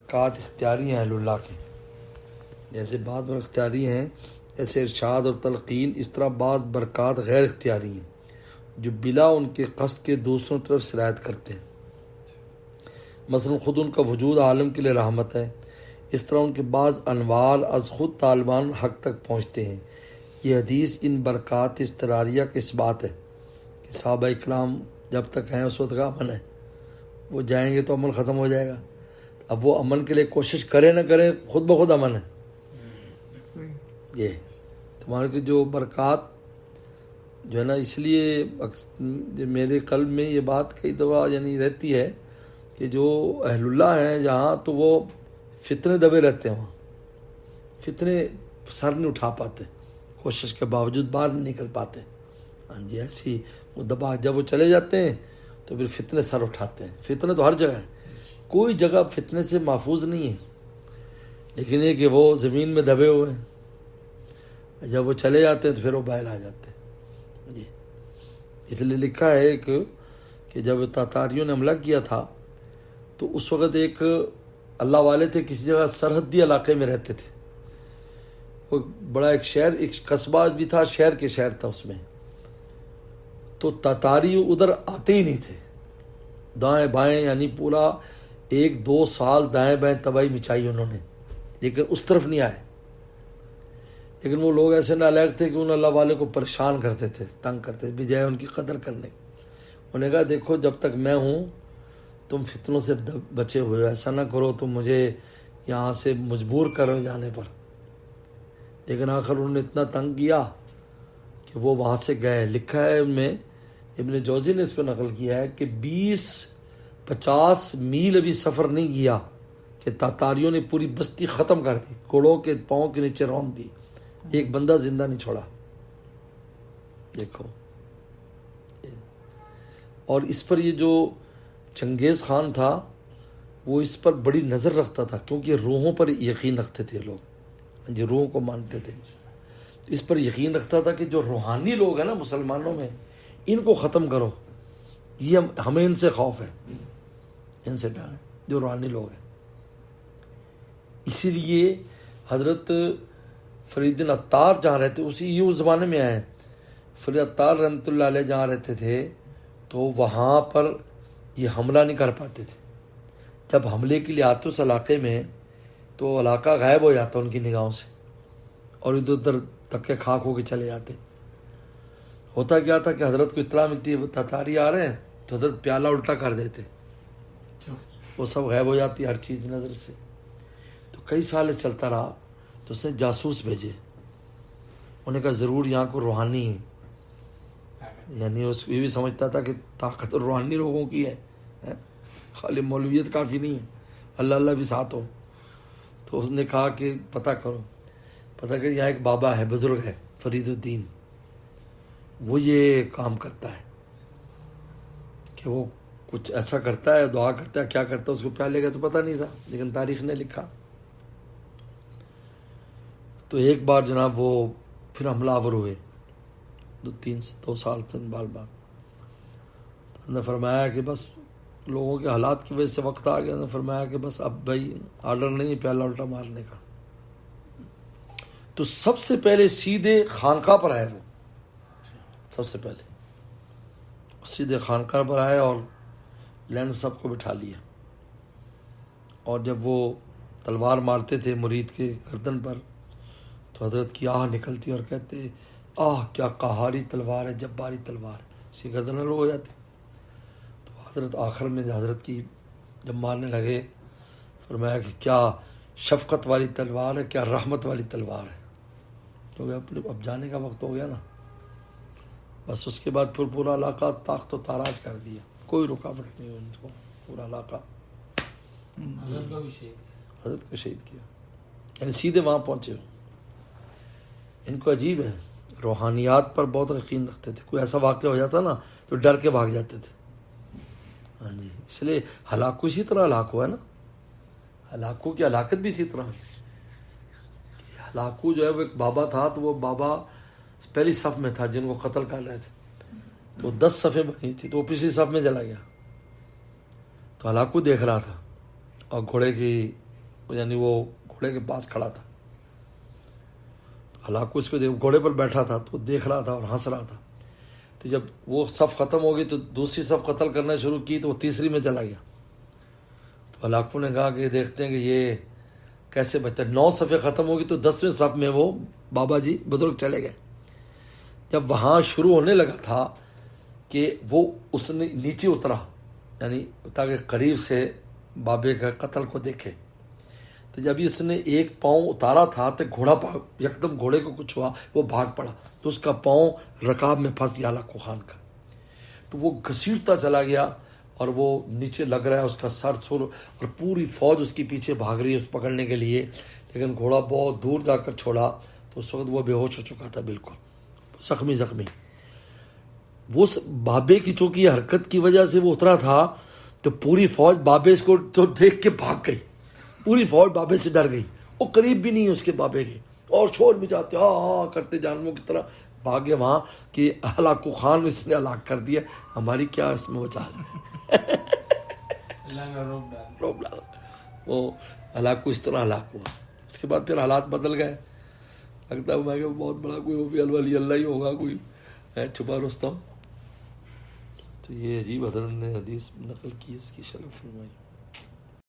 برکات اختیاری ہیں اہل اللہ کے، جیسے بعض برکات اختیاری ہیں ایسے ارشاد اور تلقین، اس طرح بعض برکات غیر اختیاری ہیں جو بلا ان کے قصد کے دوسروں طرف سرایت کرتے ہیں۔ مثلا خود ان کا وجود عالم کے لیے رحمت ہے، اس طرح ان کے بعض انوار از خود طالبان حق تک پہنچتے ہیں۔ یہ حدیث ان برکات استراریہ کے اس بات ہے کہ صحابہ اکرام جب تک ہیں اس وقت کا امن ہے، وہ جائیں گے تو عمل ختم ہو جائے گا۔ اب وہ امن کے لیے کوشش کرے نہ کرے، خود بخود امن ہے۔ یہ تمہارے کی جو برکات جو ہے نا، اس لیے میرے قلب میں یہ بات کئی دفعہ یعنی رہتی ہے کہ جو اہل اللہ ہیں جہاں، تو وہ فتنے دبے رہتے ہیں، وہاں فتنے سر نہیں اٹھا پاتے، کوشش کے باوجود باہر نہیں نکل پاتے۔ ہاں جی، ایسی وہ دبا، جب وہ چلے جاتے ہیں تو پھر فتنے سر اٹھاتے ہیں۔ فتنے تو ہر جگہ ہیں، کوئی جگہ فتنے سے محفوظ نہیں ہے، لیکن یہ کہ وہ زمین میں دبے ہوئے ہیں، جب وہ چلے جاتے ہیں تو پھر وہ باہر آ جاتے ہیں۔ جی، اس لیے لکھا ہے کہ جب تاتاریوں نے حملہ کیا تھا تو اس وقت ایک اللہ والے تھے، کسی جگہ سرحدی علاقے میں رہتے تھے، وہ بڑا ایک شہر، ایک قصبہ بھی تھا، شہر کے شہر تھا اس میں، تو تاتاری ادھر آتے ہی نہیں تھے، دائیں بائیں، یعنی پورا 1-2 سال دائیں بائیں تباہی مچائی انہوں نے، لیکن اس طرف نہیں آئے۔ لیکن وہ لوگ ایسے نالائق تھے کہ ان اللہ والے کو پریشان کرتے تھے، تنگ کرتے تھے، بجائے ان کی قدر کرنے۔ انہوں نے کہا دیکھو جب تک میں ہوں تم فتنوں سے بچے ہوئے ہو، ایسا نہ کرو تم مجھے یہاں سے مجبور کرو جانے پر۔ لیکن آخر انہوں نے اتنا تنگ کیا کہ وہ وہاں سے گئے۔ لکھا ہے ان میں، ابن جوزی نے اس کو نقل کیا ہے کہ 20-50 میل ابھی سفر نہیں کیا کہ تاتاریوں نے پوری بستی ختم کر دی، گھوڑوں کے پاؤں کے نیچے رونق دی، ایک بندہ زندہ نہیں چھوڑا۔ دیکھو، اور اس پر یہ جو چنگیز خان تھا وہ اس پر بڑی نظر رکھتا تھا، کیونکہ روحوں پر یقین رکھتے تھے لوگ، جو روحوں کو مانتے تھے، اس پر یقین رکھتا تھا کہ جو روحانی لوگ ہیں نا مسلمانوں میں، ان کو ختم کرو، یہ ہمیں ان سے خوف ہے، ان سے ڈر ہے، جو روحانی لوگ ہیں۔ اسی لیے حضرت فرید عطار جہاں رہتے، یہ اس زمانے میں آئے، فرید عطار رحمۃ اللہ علیہ جہاں رہتے تھے تو وہاں پر یہ حملہ نہیں کر پاتے تھے۔ جب حملے کے لیے آتے اس علاقے میں تو علاقہ غائب ہو جاتا ان کی نگاہوں سے، اور ادھر ادھر تکے خاک ہو کے چلے جاتے۔ ہوتا کیا تھا کہ حضرت کو اطلاع ملتی ہے تاتاری آ رہے ہیں تو حضرت پیالہ الٹا کر دیتے، وہ سب غائب ہو جاتی ہر چیز نظر سے۔ تو کئی سال چلتا رہا، تو اس نے جاسوس بھیجے، انہوں نے کہا ضرور یہاں کو روحانی ہے، یعنی اس کو یہ بھی سمجھتا تھا کہ طاقت روحانی لوگوں کی ہے، خالی مولویت کافی نہیں ہے، اللہ اللہ بھی ساتھ ہو۔ تو اس نے کہا کہ پتہ کرو، پتہ کہ یہاں ایک بابا ہے، بزرگ ہے فرید الدین، وہ یہ کام کرتا ہے کہ وہ کچھ ایسا کرتا ہے، دعا کرتا ہے، کیا کرتا ہے اس کو پیالے کا تو پتہ نہیں تھا، لیکن تاریخ نے لکھا۔ تو ایک بار جناب وہ پھر حملہ آور ہوئے 2 سال بعد، تو انہوں نے فرمایا کہ بس لوگوں کے حالات کی وجہ سے وقت آ گیا، انہوں نے فرمایا کہ بس اب بھائی آرڈر نہیں ہے پیالہ الٹا مارنے کا۔ تو سب سے پہلے سیدھے خانقاہ پر آئے، وہ سب سے پہلے سیدھے خانقاہ پر آئے اور لینڈ سب کو بٹھا لیا، اور جب وہ تلوار مارتے تھے مرید کے گردن پر تو حضرت کی آہ نکلتی اور کہتے آہ کیا قہاری تلوار ہے، جباری تلوار ہے، اس کی گردن لوگ ہو جاتی۔ تو حضرت آخر میں حضرت کی جب مارنے لگے فرمایا کہ کیا شفقت والی تلوار ہے، کیا رحمت والی تلوار ہے، کیونکہ اب جانے کا وقت ہو گیا نا۔ بس اس کے بعد پھر پورا علاقہ تاخت و تاراج کر دیا، کوئی رکاوٹ نہیں ہوئی ان کو، پورا علاقہ حضرت کو شہید کیا، یعنی سیدھے وہاں پہنچے۔ ان کو عجیب ہے، روحانیات پر بہت یقین رکھتے تھے، کوئی ایسا واقعہ ہو جاتا نا تو ڈر کے بھاگ جاتے تھے۔ ہاں جی، اس لیے ہلاکو اسی طرح ہلاکو ہے نا، ہلاکو کی ہلاکت بھی اسی طرح ہے۔ ہلاکو جو ہے وہ ایک بابا تھا، تو وہ بابا پہلی صف میں تھا جن کو قتل کر رہے تھے، تو 10 صفیں بنی تھی، تو وہ پچھلی صف میں چلا گیا، تو ہلاکو دیکھ رہا تھا، اور گھوڑے کی یعنی وہ گھوڑے کے پاس کھڑا تھا. ہلاکو اس کو گھوڑے پر بیٹھا تھا تو دیکھ رہا تھا اور ہنس رہا تھا. تو جب وہ صف ختم ہو گئی تو دوسری صف قتل کرنا شروع کی تو وہ تیسری میں چلا گیا. تو ہلاکو نے کہا کہ دیکھتے ہیں کہ یہ کیسے بچتا ہے. 9 صفیں ختم ہوگی تو 10ویں صف میں وہ بابا جی بزرگ چلے گئے. جب وہاں شروع ہونے لگا تھا کہ وہ اس نے نیچے اترا یعنی تاکہ قریب سے بابے کا قتل کو دیکھے. تو جب اس نے ایک پاؤں اتارا تھا تو گھوڑا یکدم گھوڑے کو کچھ ہوا, وہ بھاگ پڑا تو اس کا پاؤں رکاب میں پھنس گیا ہلاکو خان کا. تو وہ گھسیٹتا چلا گیا اور وہ نیچے لگ رہا ہے, اس کا سر چھوڑ, اور پوری فوج اس کے پیچھے بھاگ رہی ہے اس پکڑنے کے لیے. لیکن گھوڑا بہت دور جا کر چھوڑا تو اس وقت وہ بے ہوش ہو چکا تھا, بالکل زخمی. وہ بابے کی چونکہ یہ حرکت کی وجہ سے وہ اترا تھا تو پوری فوج بابے کو تو دیکھ کے بھاگ گئی. پوری فوج بابے سے ڈر گئی, وہ قریب بھی نہیں اس کے بابے کے, اور شور بھی جاتے ہاں ہاں کرتے جانوروں کی طرح بھاگے وہاں کہ ہلاکو خان اس نے ہلاک کر دیا, ہماری کیا اس میں بچا ہے. روک ڈالا وہ ہلاکو, اس طرح ہلاک ہوا. اس کے بعد پھر حالات بدل گئے. لگتا ہے میں کہ بہت بڑا کوئی وہ بھی ولی اللہ ہی ہوگا, کوئی ہے چھپا رستم. تو یہ عجیب حضرت نے حدیث نقل کی, اس کی شرح فرمائی.